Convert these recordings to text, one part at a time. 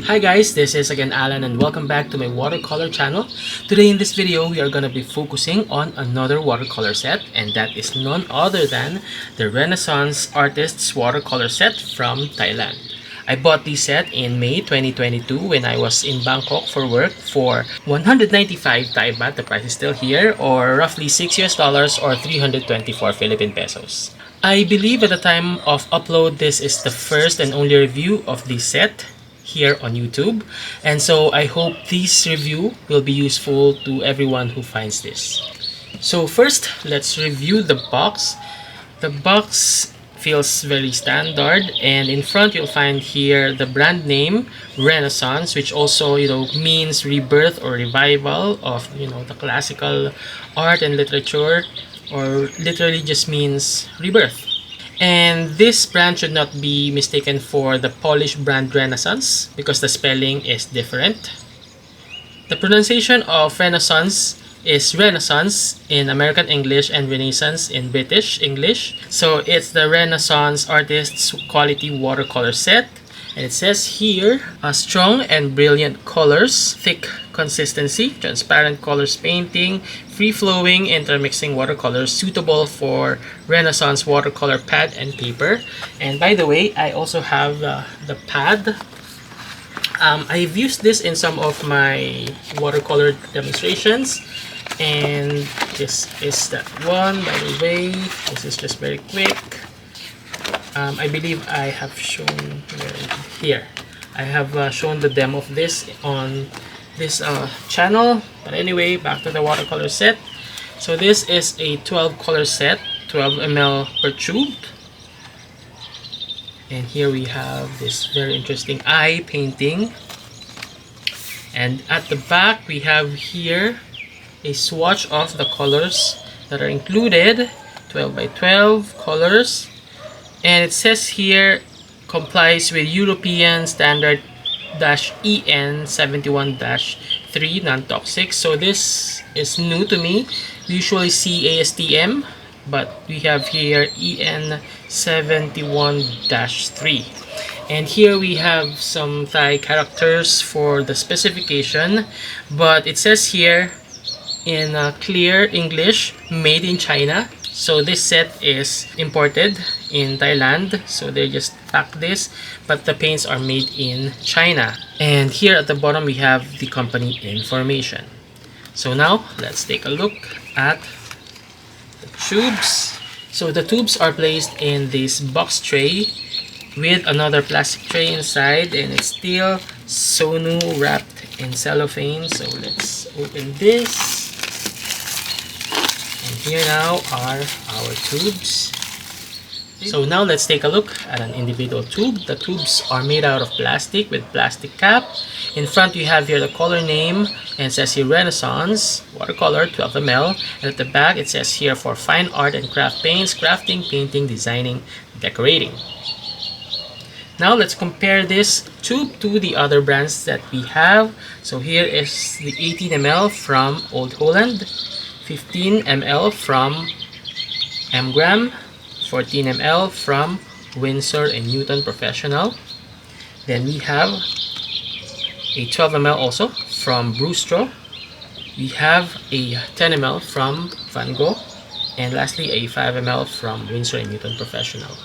Hi guys, this is again Alan and welcome back to my watercolor channel. Today in this video, we are going to be focusing on another watercolor set, and that is none other than the Renaissance Artists Watercolor Set from Thailand. I bought this set in May 2022 when I was in Bangkok for work for 195 Thai baht. The price is still here, or roughly $6 or 324 Philippine pesos. I believe at the time of upload, this is the first and only review of this set here on YouTube, and so I hope this review will be useful to everyone who finds this. So first, let's review the box. The box feels very standard, and in front you'll find here the brand name Renaissance, which also means rebirth or revival of the classical art and literature, or literally just means rebirth. And this brand should not be mistaken for the Polish brand Renaissance because the spelling is different. The pronunciation of Renaissance is Renaissance in American English and Renaissance in British English. So it's the Renaissance Artists Quality Watercolor Set. And it says here, strong and brilliant colors, thick consistency, transparent colors painting, free-flowing intermixing watercolors suitable for Renaissance watercolor pad and paper. And by the way, I also have the pad. I've used this in some of my watercolor demonstrations, and this is that one. By the way, this is just very quick. I believe I have shown here. I have shown the demo of this on this channel. But anyway, back to the watercolor set. So this is a 12 color set, 12 ml per tube. And here we have this very interesting eye painting. And at the back, we have here a swatch of the colors that are included, 12 by 12 colors. And it says here, complies with European standard EN 71-3 non-toxic. So this is new to me. We usually see ASTM, but we have here EN 71-3. And here we have some Thai characters for the specification, but it says here in clear English, made in China. So this set is imported in Thailand, so they just pack this, but the paints are made in China. And here at the bottom we have the company information. So now let's take a look at the tubes. So the tubes are placed in this box tray with another plastic tray inside, and it's still Sonu wrapped in cellophane. So let's open this. Here now are our tubes. So now let's take a look at an individual tube. The tubes are made out of plastic with plastic cap. In front you have here the color name, and it says here Renaissance watercolor 12 ml. And at the back it says here for fine art and craft paints, crafting, painting, designing, decorating. Now let's compare this tube to the other brands that we have. So here is the 18 ml from Old Holland, 15 ml from M-Gram, 14 ml from Winsor & Newton Professional. Then we have a 12 ml also from Brustro. We have a 10 ml from Van Gogh, and lastly a 5 ml from Winsor & Newton Professional.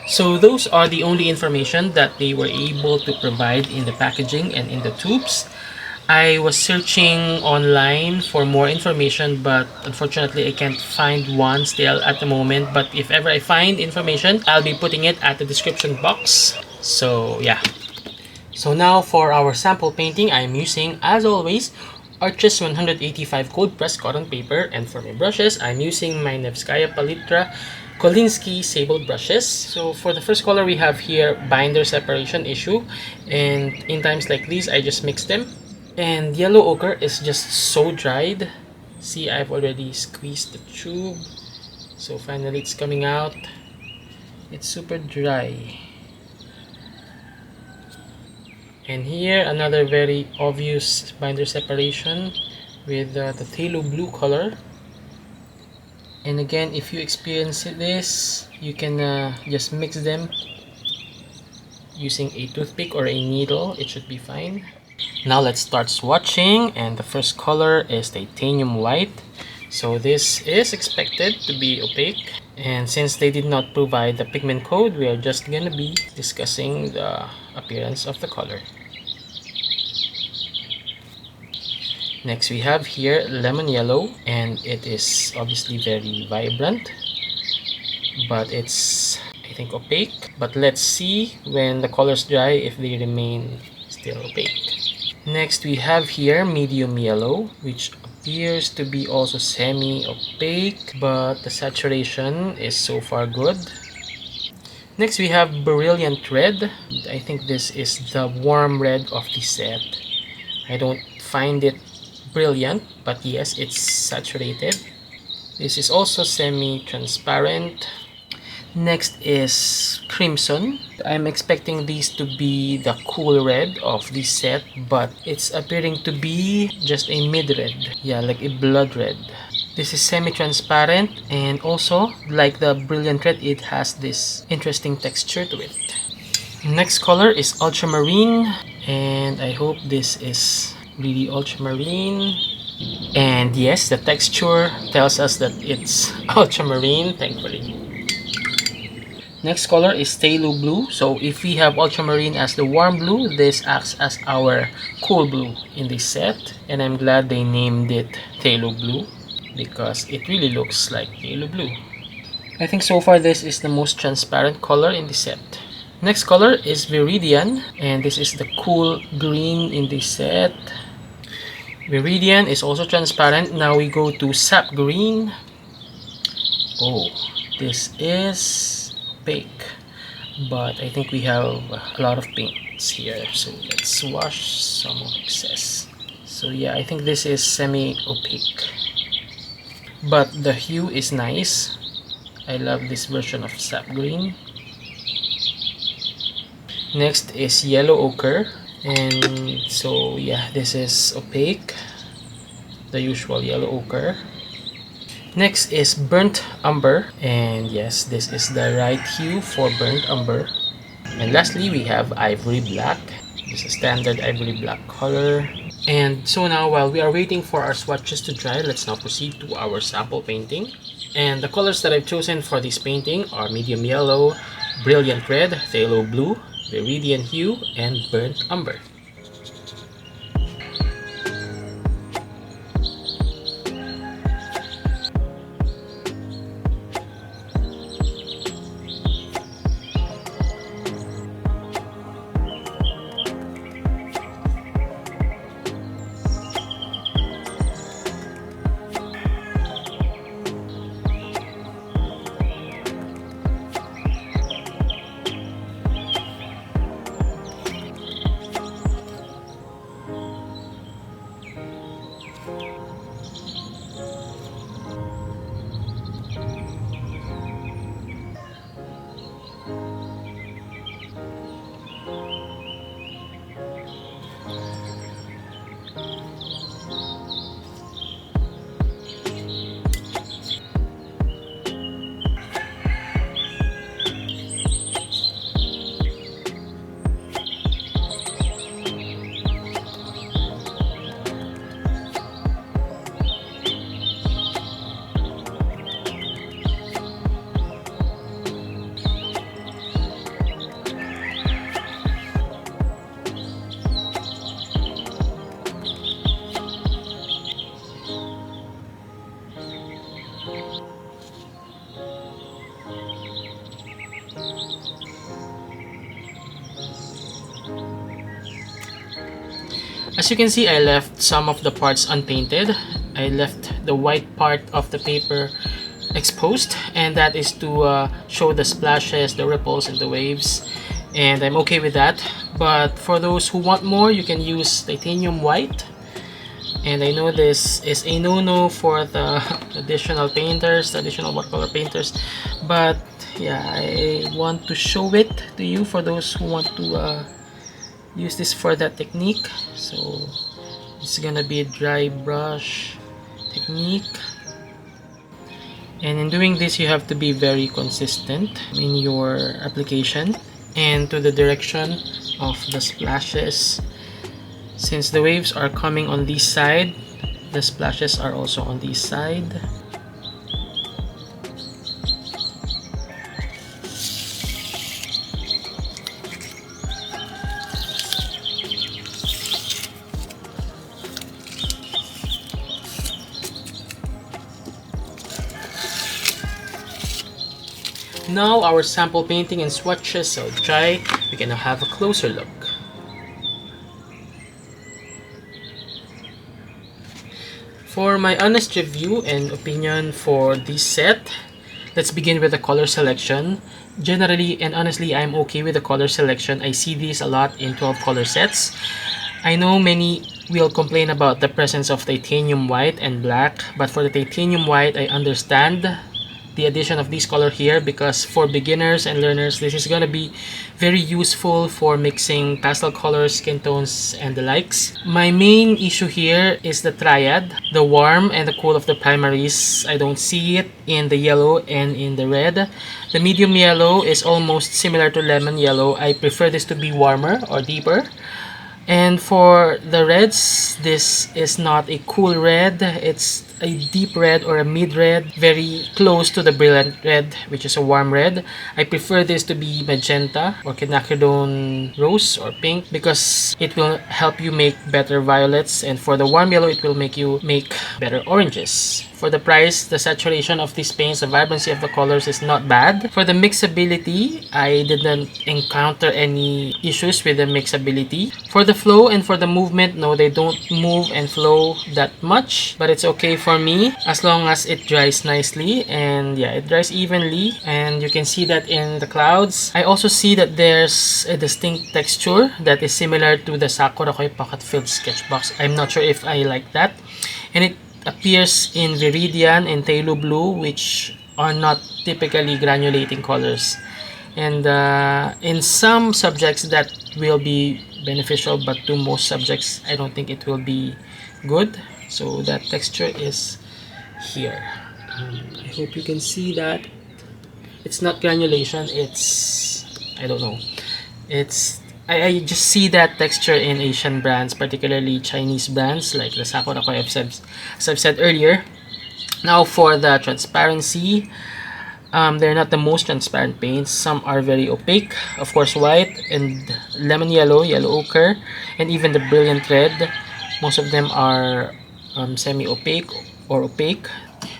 So those are the only information that they were able to provide in the packaging and in the tubes. I was searching online for more information, but unfortunately I can't find one still at the moment. But if ever I find information, I'll be putting it at the description box. So yeah. So now for our sample painting, I'm using, as always, Arches 185 cold pressed cotton paper, and for my brushes, I'm using my Nevskaya Palitra Kolinsky sable brushes. So for the first color, we have here binder separation issue, and in times like these, I just mix them. And yellow ochre is just so dried. See, I've already squeezed the tube. So finally it's coming out. It's super dry. And here another very obvious binder separation with the phthalo blue color. And again, if you experience this, you can just mix them using a toothpick or a needle, it should be fine. Now let's start swatching, and the first color is titanium white. So this is expected to be opaque, and since they did not provide the pigment code, we are just gonna be discussing the appearance of the color. Next we have here lemon yellow, and it is obviously very vibrant, but it's, I think, opaque. But let's see when the colors dry if they remain still opaque. Next we have here medium yellow, which appears to be also semi-opaque, but the saturation is so far good. Next we have brilliant red. I think this is the warm red of the set. I don't find it brilliant, but yes, it's saturated. This is also semi-transparent. Next is crimson. I'm expecting these to be the cool red of this set, but it's appearing to be just a mid-red. Yeah, like a blood red. This is semi-transparent, and also, like the brilliant red, it has this interesting texture to it. Next color is ultramarine, and I hope this is really ultramarine. And yes, the texture tells us that it's ultramarine, thankfully. Next color is phthalo blue. So if we have ultramarine as the warm blue, this acts as our cool blue in this set. And I'm glad they named it phthalo blue because it really looks like phthalo blue. I think so far this is the most transparent color in the set. Next color is Viridian, and this is the cool green in this set. Viridian is also transparent. Now we go to sap green. Oh, this is opaque, but I think we have a lot of paints here, so let's wash some of excess. So yeah, I think this is semi-opaque, but the hue is nice. I love this version of sap green. Next is yellow ochre, and so yeah, this is opaque, the usual yellow ochre. Next is burnt umber, and yes, this is the right hue for burnt umber. And lastly, we have ivory black. This is a standard ivory black color. And so now, while we are waiting for our swatches to dry, let's now proceed to our sample painting. And the colors that I've chosen for this painting are medium yellow, brilliant red, phthalo blue, viridian hue, and burnt umber. As you can see, I left some of the parts unpainted. I left the white part of the paper exposed, and that is to show the splashes, the ripples, and the waves, and I'm okay with that. But for those who want more, you can use titanium white, and I know this is a no-no for the traditional painters, traditional watercolor painters, but yeah, I want to show it to you for those who want to use this for that technique. So it's gonna be a dry brush technique, and in doing this you have to be very consistent in your application, and to the direction of the splashes. Since the waves are coming on this side, the splashes are also on this side. Now our sample painting and swatches are dry. We can now have a closer look. For my honest review and opinion for this set, let's begin with the color selection. Generally and honestly, I'm okay with the color selection. I see these a lot in 12 color sets. I know many will complain about the presence of titanium white and black, but for the titanium white, I understand the addition of this color here, because for beginners and learners, this is going to be very useful for mixing pastel colors, skin tones, and the likes. My main issue here is the triad, the warm and the cool of the primaries. I don't see it in the yellow and in the red. The medium yellow is almost similar to lemon yellow. I prefer this to be warmer or deeper. And for the reds, this is not a cool red, it's a deep red or a mid red, very close to the brilliant red, which is a warm red. I prefer this to be magenta or quinacridone rose or pink, because it will help you make better violets, and for the warm yellow, it will make you make better oranges. For the price, the saturation of these paints, the vibrancy of the colors is not bad. For the mixability, I didn't encounter any issues with the mixability. For the flow and for the movement, no, they don't move and flow that much, but it's okay for me as long as it dries nicely, and yeah, it dries evenly, and you can see that in the clouds. I also see that there's a distinct texture that is similar to the Sakura Koi Pocket Filled Sketchbox. I'm not sure if I like that, and it appears in Viridian and Phthalo Blue, which are not typically granulating colors. And in some subjects that will be beneficial, but to most subjects I don't think it will be good. So that texture is here. I hope you can see that. It's not granulation, it's, I don't know, it's I just see that texture in Asian brands, particularly Chinese brands like the Sakura Koi, as I've said earlier. Now for the transparency, they're not the most transparent paints. Some are very opaque. Of course, white and lemon yellow, yellow ochre, and even the brilliant red. Most of them are semi-opaque or opaque.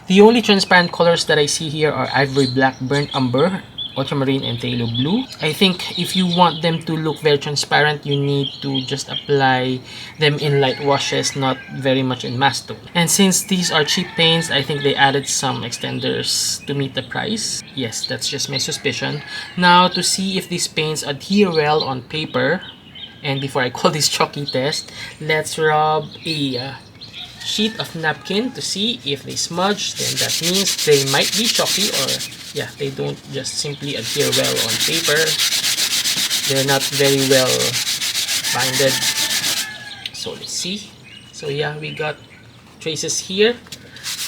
The only transparent colors that I see here are ivory black, burnt umber, ultramarine, and phthalo blue. I think if you want them to look very transparent, you need to just apply them in light washes, not very much in mass tone. And since these are cheap paints, I think they added some extenders to meet the price. Yes, that's just my suspicion. Now, to see if these paints adhere well on paper, and before I call this chalky test, let's rub a sheet of napkin to see if they smudge. Then that means they might be chalky, or yeah, they don't just simply adhere well on paper. They're not very well binded. So let's see. So yeah, we got traces here.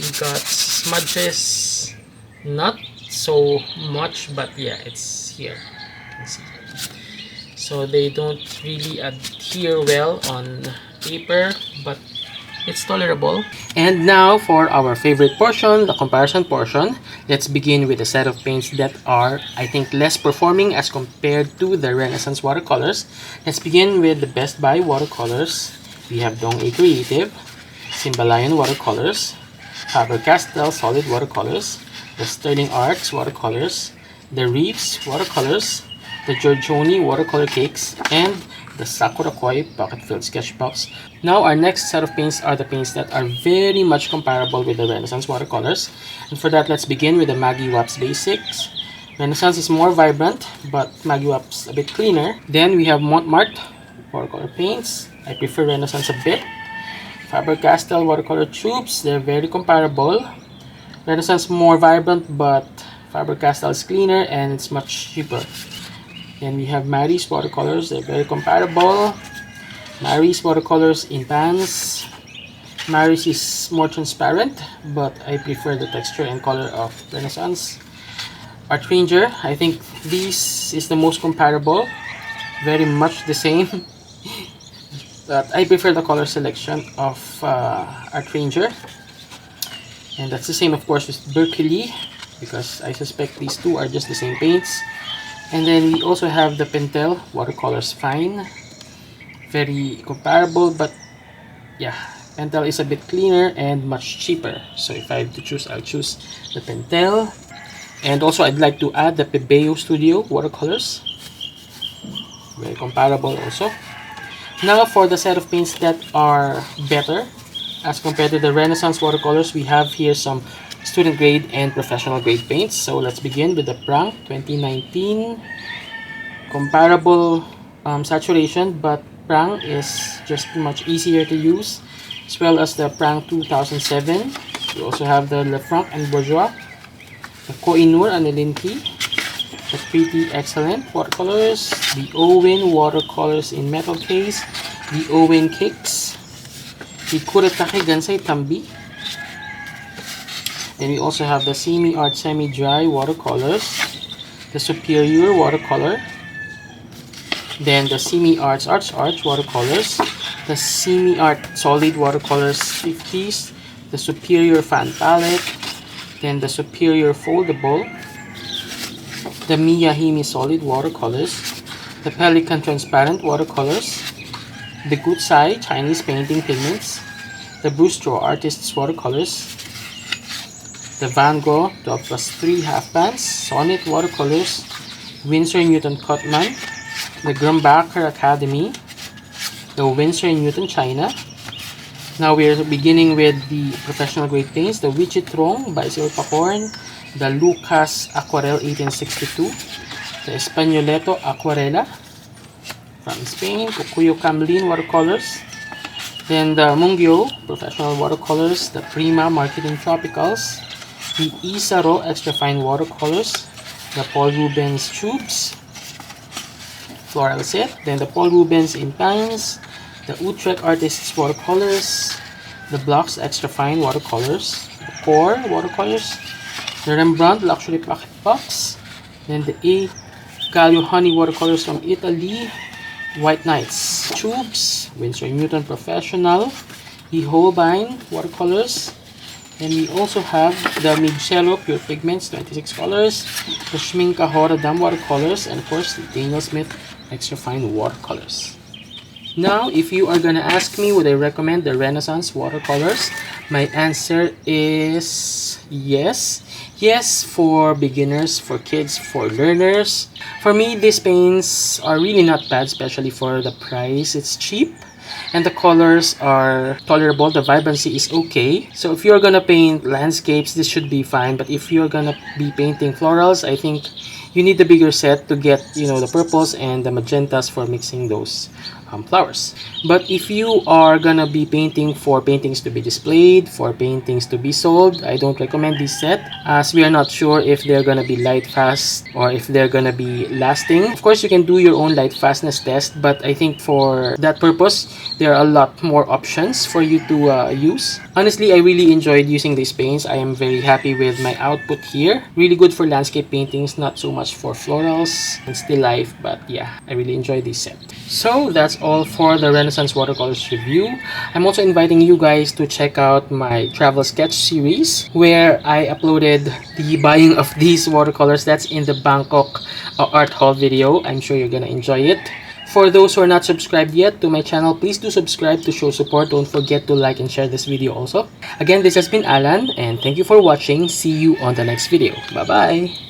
We got smudges, not so much, but yeah, it's here. You can see. So they don't really adhere well on paper, but it's tolerable. And now for our favorite portion, the comparison portion. Let's begin with a set of paints that are, I think, less performing as compared to the Renaissance watercolors. Let's begin with the Best Buy watercolors. We have Dong A Creative, Simbalayan watercolors, Faber-Castell solid watercolors, the Sterling Arts watercolors, the Reeves watercolors, the Giorgione watercolor cakes, and the Sakura Koi Pocket Filled Sketchbox. Now our next set of paints are the paints that are very much comparable with the Renaissance watercolors. And for that, let's begin with the Maggie Waps Basics. Renaissance is more vibrant, but Maggie Waps a bit cleaner. Then we have Montmartre watercolor paints. I prefer Renaissance a bit. Faber-Castell watercolor tubes, they're very comparable. Renaissance more vibrant, but Faber-Castell is cleaner and it's much cheaper. Then we have Mary's watercolors, they're very comparable. Mary's watercolors in pans. Mary's is more transparent, but I prefer the texture and color of Renaissance. Art Ranger, I think this is the most comparable, very much the same. But I prefer the color selection of Art Ranger. And that's the same, of course, with Berkeley, because I suspect these two are just the same paints. And then we also have the Pentel Watercolors Fine. Very comparable, but yeah, Pentel is a bit cleaner and much cheaper. So if I have to choose, I'll choose the Pentel. And also, I'd like to add the Pebeo Studio Watercolors. Very comparable also. Now, for the set of paints that are better as compared to the Renaissance Watercolors, we have here some student grade and professional grade paints. So let's begin with the Prang 2019. Comparable saturation, but Prang is just much easier to use, as well as the Prang 2007. We also have the Lefranc and Bourgeois, the Koh-i-Noor and Linki, the Pretty Excellent Watercolors, the o.win Watercolors in metal case, the o.win Cakes, the Kuretake Gansai Tambi. Then we also have the Semi Art Semi-Dry Watercolors, the Superior Watercolor, then the Semi Arts Arts Watercolors, the Semi Art Solid Watercolors 50s, the Superior Fan Palette, then the Superior Foldable, the Miyahimi Solid Watercolors, the Pelican Transparent Watercolors, the Gutsai Chinese Painting Pigments, the Brustro Artists Watercolors, the Van Gogh 12+3 Half Pans, Sonnet Watercolors, Winsor Newton Cotman, the Grumbacher Academy, the Winsor Newton China. Now we're beginning with the professional grade paints, the Wichitrong by Silpacorn, the Lucas Aquarel 1862, the Espagnoleto Aquarela from Spain, Cucuyo Camlin Watercolors, then the Mungyo Professional Watercolors, the Prima Marketing Tropicals, the Isaro Extra Fine Watercolors, the Paul Rubens Tubes Floral Set, then the Paul Rubens in Pans, the Utrecht Artists Watercolors, the Blocks Extra Fine Watercolors, the Core Watercolors, the Rembrandt Luxury Pocket Box, then the A. Gallo Honey Watercolors from Italy, White Knights Tubes, Winsor Newton Professional, the Holbein Watercolors, and we also have the Migcello Pure Pigments 26 colors, the Schminka Horadam Watercolors, and of course the Daniel Smith Extra Fine Watercolors. Now, if you are gonna ask me would I recommend the Renaissance Watercolors, my answer is yes. Yes, for beginners, for kids, for learners. For me, these paints are really not bad, especially for the price. It's cheap and the colors are tolerable. The vibrancy is okay. So if you're gonna paint landscapes, this should be fine. But if you're gonna be painting florals, I think you need the bigger set to get, you know, the purples and the magentas for mixing those flowers. But if you are gonna be painting for paintings to be displayed, for paintings to be sold, I don't recommend this set, as we are not sure if they're gonna be light fast or if they're gonna be lasting. Of course, you can do your own light fastness test, but I think for that purpose, there are a lot more options for you to use. Honestly, I really enjoyed using these paints. I am very happy with my output here. Really good for landscape paintings, not so much for florals and still life, but yeah, I really enjoyed this set. So that's all for the Renaissance Watercolors review. I'm also inviting you guys to check out my travel sketch series where I uploaded the buying of these watercolors. That's in the Bangkok art haul video. I'm sure you're gonna enjoy it. For those who are not subscribed yet to my channel, please do subscribe to show support. Don't forget to like and share this video also. Again, this has been Alan and thank you for watching. See you on the next video. Bye bye.